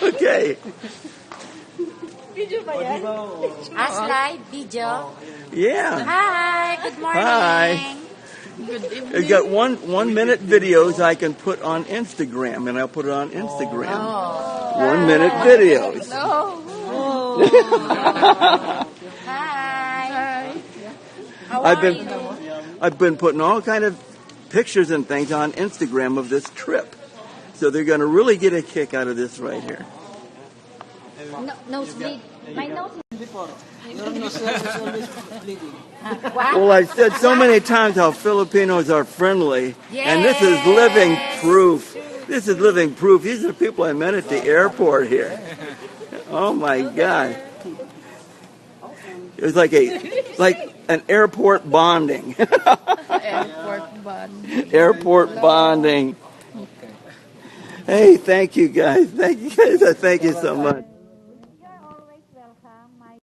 Okay. Video ba yan? As live video. Yeah. Hi, good morning. Hi. I got 1 minute videos I can put on Instagram, and I'll put it on Instagram. 1 minute videos. Hi. I've been putting all kind of pictures and things on Instagram of this trip, so they're going to really get a kick out of this right here. Nosebleed. My nose. Well, I've said so many times how Filipinos are friendly, and this is living proof. This is living proof. These are the people I met at the airport here. Oh my God! It was like an airport bonding. Airport bond. Airport bonding. Hey, thank you guys. Thank you guys. Thank you so much.